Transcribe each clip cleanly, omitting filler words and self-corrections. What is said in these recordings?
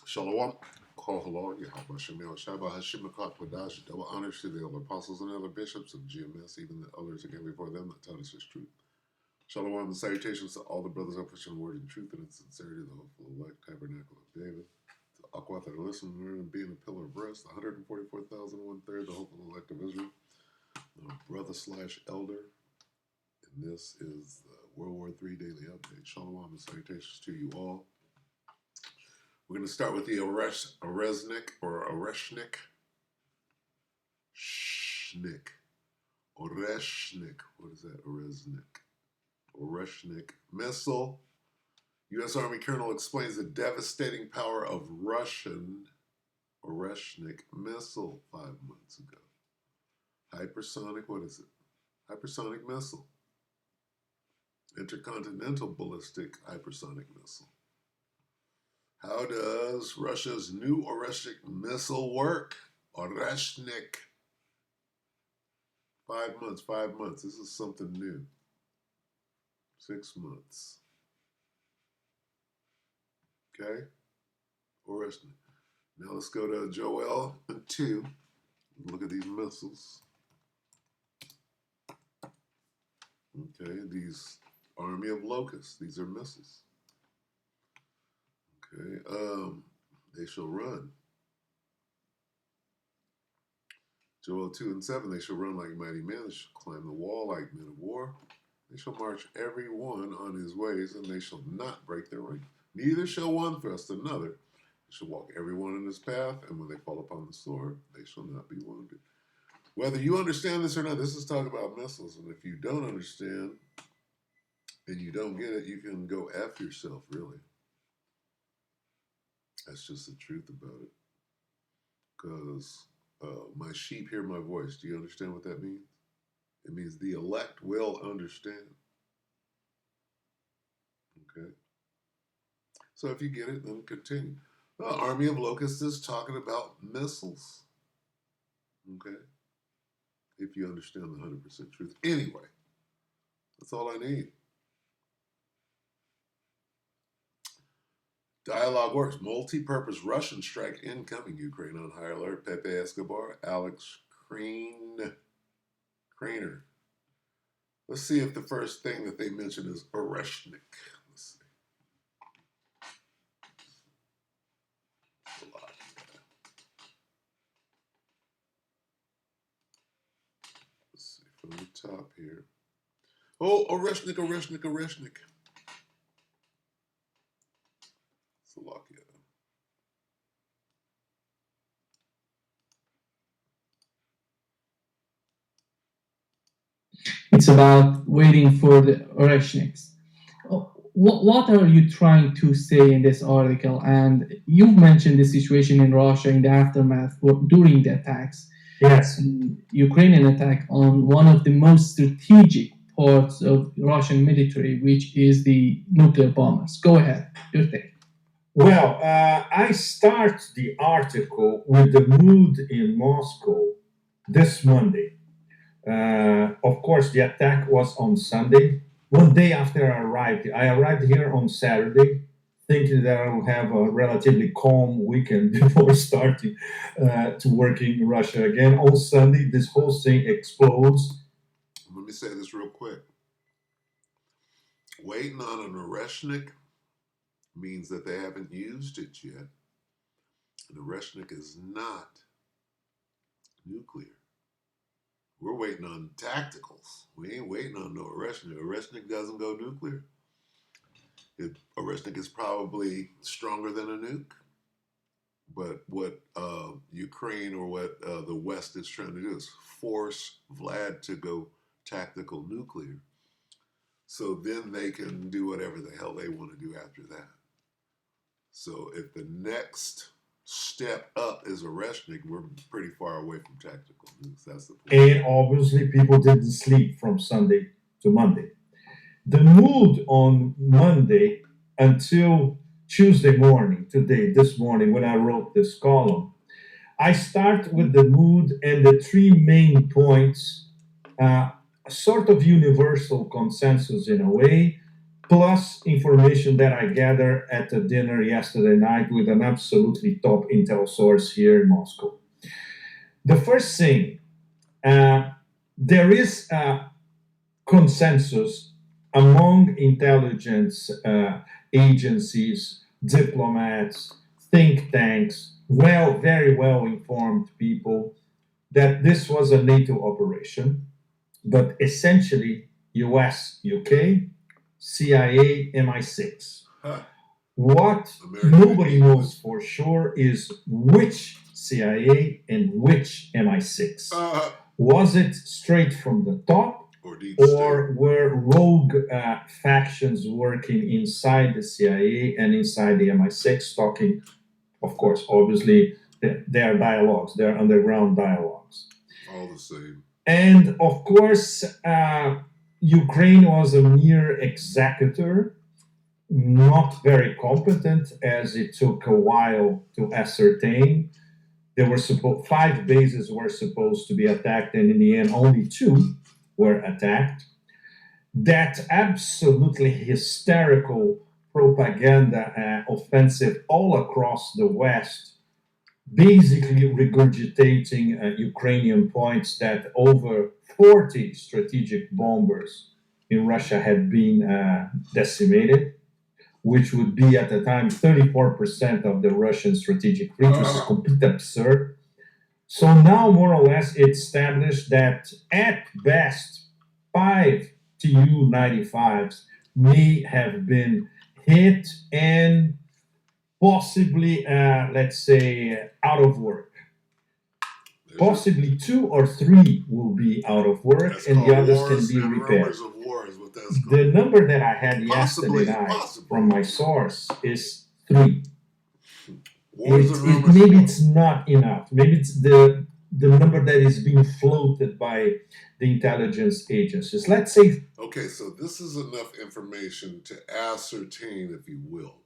Shalom. Call hello. Yahweh Shemel Shabbat Hashim Kodash. Double honors to the elder apostles and elder bishops of GMS, even the others again before them that taught us his truth. Shalom and salutations to all the brothers up pushing the word in truth and in sincerity, the hopeful elect tabernacle of David. To Aqua that are listening and being a pillar of rest, the 144,000 1/3, the hopeful elect of Israel, the brother slash elder. And this is the WW3 Daily Update. Shalom and salutations to you all. We're going to start with the Oreshnik. What is that? Oreshnik missile. U.S. Army colonel explains the devastating power of Russian Oreshnik missile 5 months ago. Hypersonic, what is it? Hypersonic missile. Intercontinental ballistic hypersonic missile. How does Russia's new Oreshnik missile work? Oreshnik. 5 months, 5 months. This is something new. 6 months. Okay? Oreshnik. Now let's go to Joel 2. Look at these missiles. Okay, these army of locusts. These are missiles. Okay, they shall run. Joel 2 and 7, they shall run like mighty men, they shall climb the wall like men of war. They shall march every one on his ways, and they shall not break their rank. Neither shall one thrust another. They shall walk every one in his path, and when they fall upon the sword, they shall not be wounded. Whether you understand this or not, this is talking about missiles, and if you don't understand and you don't get it, you can go F yourself, really. That's just the truth about it. Because my sheep hear my voice. Do you understand what that means? It means the elect will understand. Okay. So if you get it, then continue. The army of locusts is talking about missiles. Okay. If you understand the 100% truth. Anyway, that's all I need. Dialogue works. Multi-purpose Russian strike incoming. Ukraine on high alert. Pepe Escobar, Alex Craner. Let's see if the first thing that they mention is Oreshnik. Let's see. Let's see from the top here. Oh, Oreshnik. Slovakia. It's about waiting for the Oreshniks. What are you trying to say in this article? And you've mentioned the situation in Russia in the aftermath during the attacks. Yes. Ukrainian attack on one of the most strategic parts of Russian military, which is the nuclear bombers. Go ahead, your take. Well, I start the article with the mood in Moscow this Monday. Of course, the attack was on Sunday, one day after I arrived. I arrived here on Saturday, thinking that I would have a relatively calm weekend before starting to work in Russia again. On Sunday, this whole thing explodes. Let me say this real quick. Waiting on an Oreshnik means that they haven't used it yet. An Oreshnik is not nuclear. We're waiting on tacticals. We ain't waiting on no Oreshnik. Oreshnik doesn't go nuclear. Oreshnik is probably stronger than a nuke. But what Ukraine or what the West is trying to do is force Vlad to go tactical nuclear. So then they can do whatever the hell they want to do after that. So if the next step up is Oreshnik, we're pretty far away from tactical nukes. That's the point. And obviously, people didn't sleep from Sunday to Monday. The mood on Monday until Tuesday morning, this morning, when I wrote this column, I start with the mood and the three main points, a sort of universal consensus in a way, plus information that I gathered at the dinner yesterday night with an absolutely top intel source here in Moscow. The first thing, uh, there is a consensus among intelligence agencies, diplomats, think tanks, very well informed people that this was a NATO operation, but essentially US, UK, CIA, MI6. Huh. What American nobody English. knows for sure is which CIA and which MI6. Was it straight from the top, or deep state. or were rogue factions working inside the CIA and inside the MI6, talking, of course, obviously, their dialogues, their underground dialogues? All the same. And of course, Ukraine was a mere executor, not very competent, as it took a while to ascertain. There were 5 bases were supposed to be attacked, and in the end, only 2 were attacked. That absolutely hysterical propaganda offensive all across the West, basically regurgitating Ukrainian points that over 40 strategic bombers in Russia had been decimated, which would be at the time 34% of the Russian strategic fleet, which is completely absurd. So now, more or less, it's established that at best, 5 Tu-95s may have been hit and possibly, let's say, out of work. Possibly 2 or 3 will be out of work, That's and the called others wars can be and repaired. rumors of war is what that's called. The number that I had Possibly, yesterday night possibly. from my source is 3. Wars and rumors. Maybe it's not enough. Maybe it's the number that is being floated by the intelligence agencies. Let's say, Okay, so this is enough information to ascertain, if you will.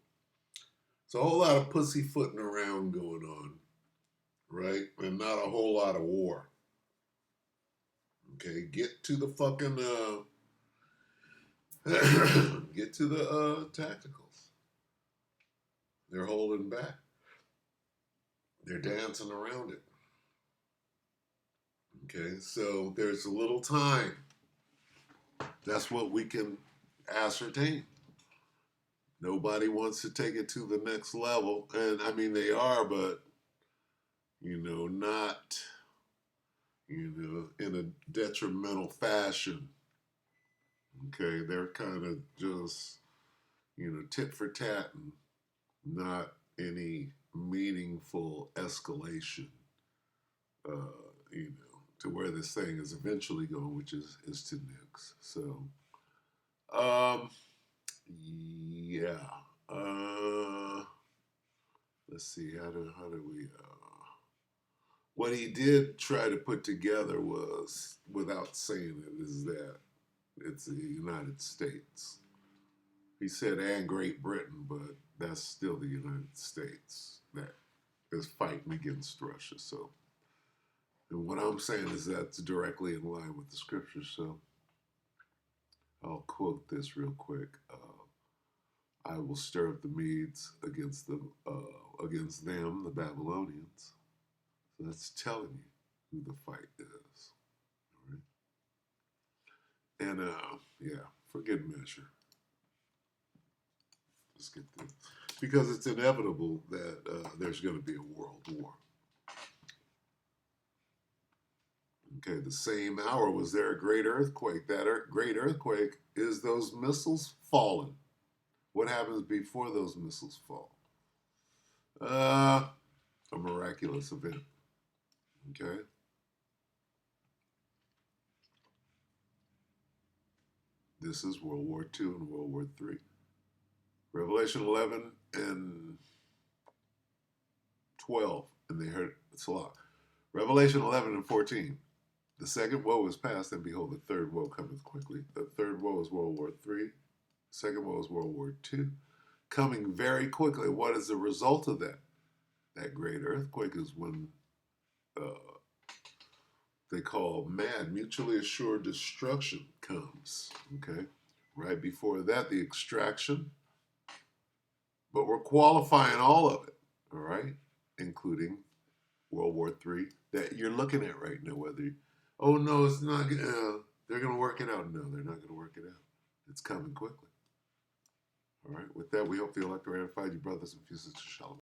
It's a whole lot of pussyfooting around going on, right? And not a whole lot of war. Okay, get to the fucking get to the tacticals. They're holding back. They're dancing around it. Okay, so there's a little time. That's what we can ascertain. Nobody wants to take it to the next level. And I mean, they are, but, not, in a detrimental fashion. Okay, they're kind of just, tit for tat and not any meaningful escalation, to where this thing is eventually going, which is to nukes. So, yeah. Let's see. How do we? What he did try to put together was, without saying it, is that it's the United States. He said, and Great Britain, but that's still the United States that is fighting against Russia. So, and what I'm saying is that's directly in line with the scriptures. So, I'll quote this real quick. I will stir up the Medes against them, the Babylonians. So that's telling you who the fight is. All right? And yeah, for good measure. Let's get this. Because it's inevitable that there's going to be a world war. Okay, the same hour was there a great earthquake. That great earthquake is those missiles falling. What happens before those missiles fall? A miraculous event. Okay? This is World War II and World War III. Revelation 11 and 12. And they heard, it's a lot. Revelation 11 and 14. The second woe is past, and behold, the third woe cometh quickly. The third woe is World War III. The second woe is World War II. Coming very quickly. What is the result of that? That great earthquake is when they call MAD, mutually assured destruction, comes. Okay? Right before that, the extraction. But we're qualifying all of it, all right, including World War III that you're looking at right now. Oh no, it's not. They're going to work it out. No, they're not going to work it out. It's coming quickly. All right. With that, we hope the elector ratified you, brothers and sisters. Shalom.